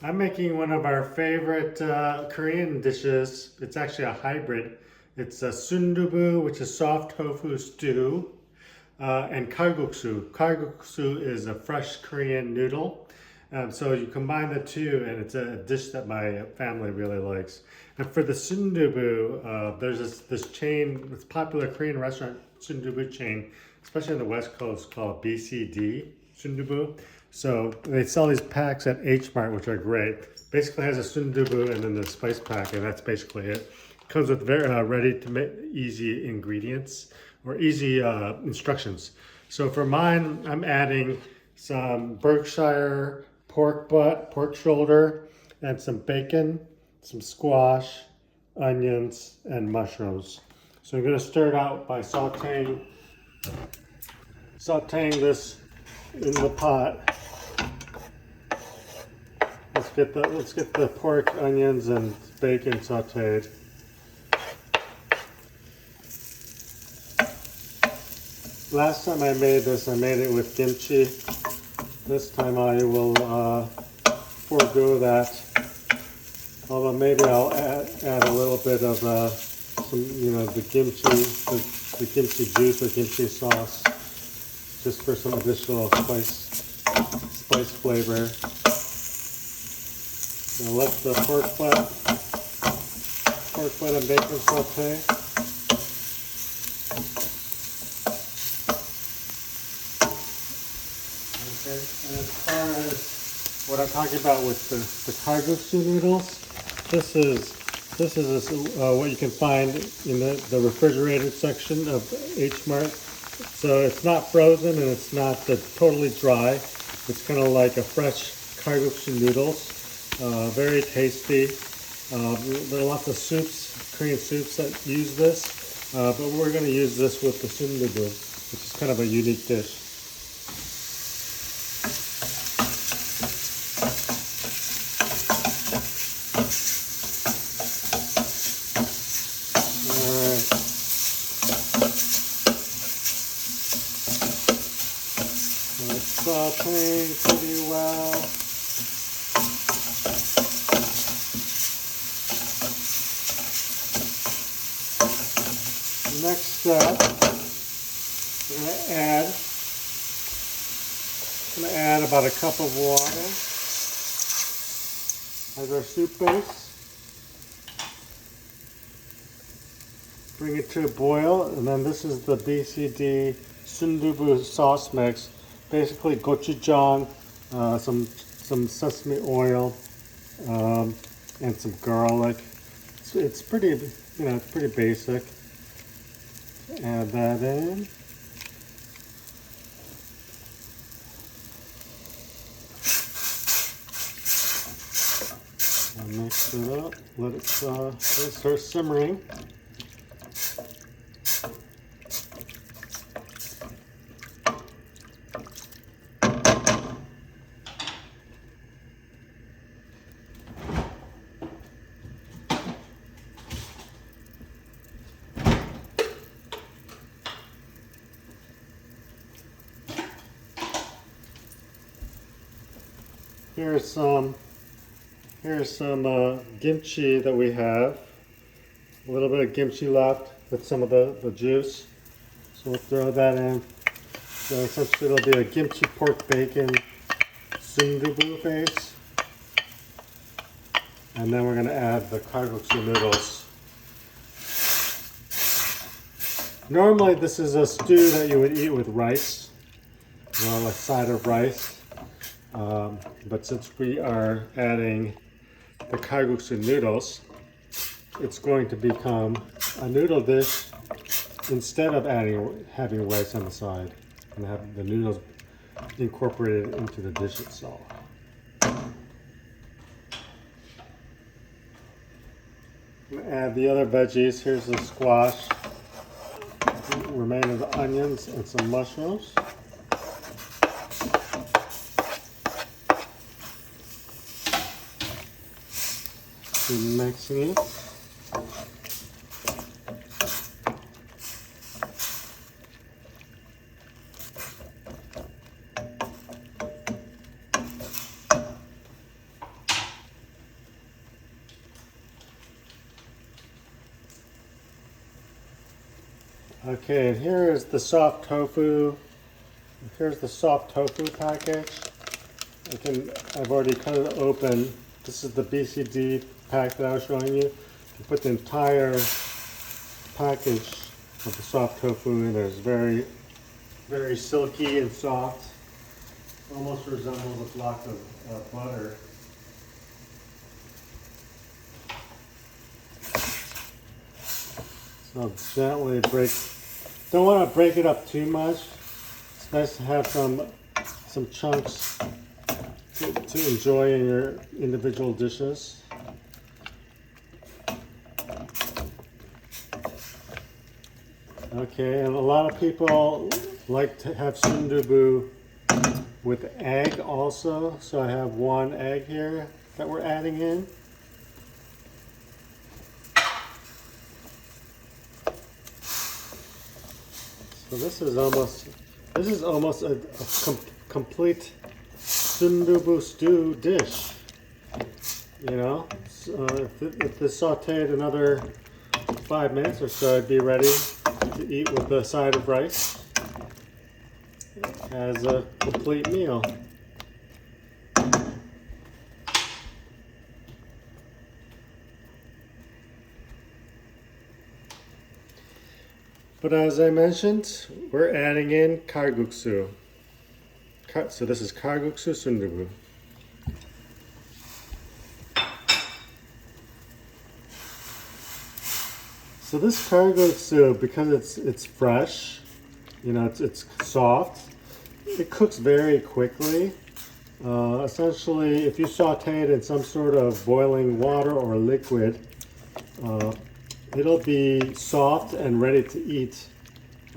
I'm making one of our favorite Korean dishes. It's actually a hybrid. It's a sundubu, which is soft tofu stew, and kalguksu. Kalguksu is a fresh Korean noodle. So you combine the two, and it's a dish that my family really likes. And for the sundubu, there's this chain, this popular Korean restaurant sundubu chain, especially on the West Coast, called BCD sundubu. So they sell these packs at H Mart, which are great. Basically has a sundubu and then the spice pack, and that's basically it. Comes with very ready to make easy ingredients or easy instructions. So for mine, I'm adding some Berkshire pork butt, pork shoulder, and some bacon, some squash, onions, and mushrooms. So I'm going to stir it out by sauteing this in the pot. Let's get the pork, onions, and bacon sauteed. Last time I made this, I made it with kimchi. This time I will forego that. Although maybe I'll add a little bit of the kimchi juice or kimchi sauce, just for some additional spice flavor. Now let the pork butt and bacon saute. Okay, and as far as what I'm talking about with the kalguksu noodles, this is what you can find in the refrigerated section of H Mart. So it's not frozen and it's not totally dry. It's kind of like a fresh kalguksu noodles. Very tasty. There are lots of soups, Korean soups that use this, but we're going to use this with the sundubu, which is kind of a unique dish. Alright. It's sauteing pretty well. Next step, we're going to add about a cup of water as our soup base. Bring it to a boil, and then this is the BCD sundubu sauce mix. Basically gochujang, some sesame oil, and some garlic. It's pretty, it's pretty basic. Add that in. And mix it up. Let it start simmering. Here's some kimchi that we have. A little bit of kimchi left with some of the juice. So we'll throw that in. So essentially it'll be a kimchi pork bacon sundubu base. And then we're going to add the kalguksu noodles. Normally this is a stew that you would eat with rice, a side of rice. But since we are adding the kalguksu noodles, it's going to become a noodle dish instead of having rice on the side, and have the noodles incorporated into the dish itself. I'm going to add the other veggies. Here's the squash, remainder of the onions, and some mushrooms. Mixing it. Okay, and here is the soft tofu. Here's the soft tofu package. I've already cut it open. This is the BCD pack that I was showing you. You put the entire package of the soft tofu in there. It's very, very silky and soft. Almost resembles a block of butter. So gently don't want to break it up too much. It's nice to have some chunks to enjoy in your individual dishes. Okay, and a lot of people like to have sundubu with egg also. So I have one egg here that we're adding in. So this is almost a complete sundubu stew dish. You know, so if this sauteed another 5 minutes or so, it'd be ready to eat with a side of rice as a complete meal. But as I mentioned, we're adding in kal guksu. So this is kal guksu sundubu. So this kal guksu, because it's fresh, you know, it's soft, it cooks very quickly. Essentially, if you saute it in some sort of boiling water or liquid, it'll be soft and ready to eat,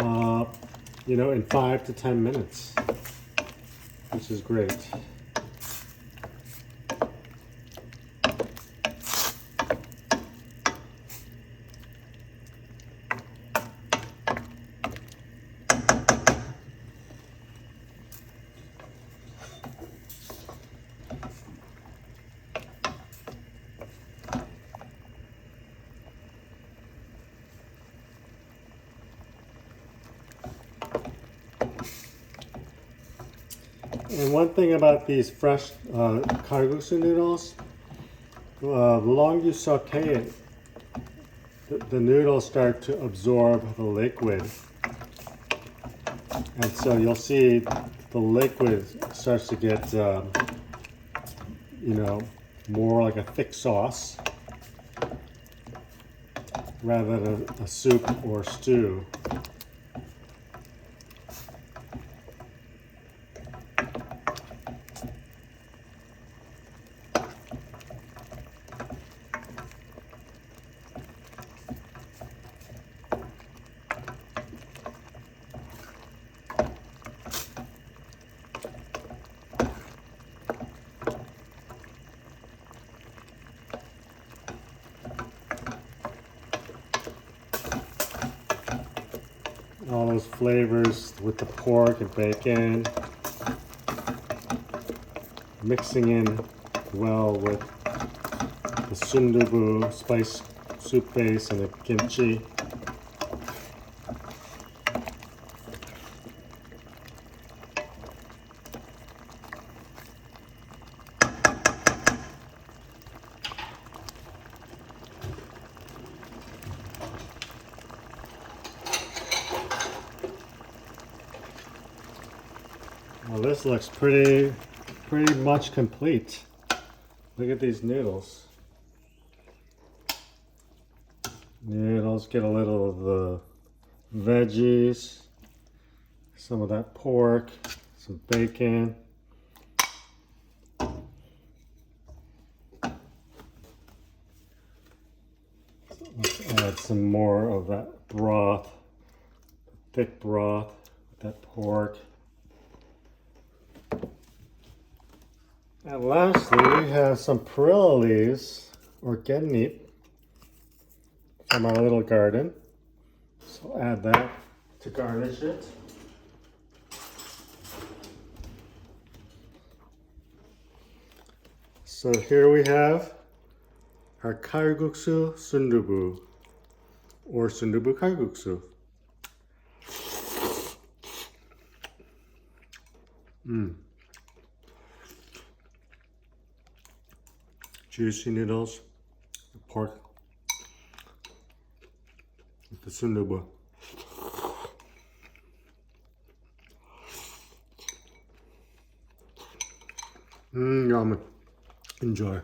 you know, in 5 to 10 minutes, which is great. And one thing about these fresh kal guksu noodles, the longer you saute it, the noodles start to absorb the liquid. And so you'll see the liquid starts to get, you know, more like a thick sauce rather than a soup or stew. All those flavors with the pork and bacon mixing in well with the sundubu spice soup base and the kimchi. Well, this looks pretty much complete. Look at these noodles. Noodles, get a little of the veggies, some of that pork, some bacon. Let's add some more of that broth, thick broth with that pork. And lastly, we have some perilla leaves or gennip from our little garden. So add that to garnish it. So here we have our kal guksu sundubu or sundubu kal guksu. Juicy noodles, the pork with the sundubu. Yummy. Enjoy.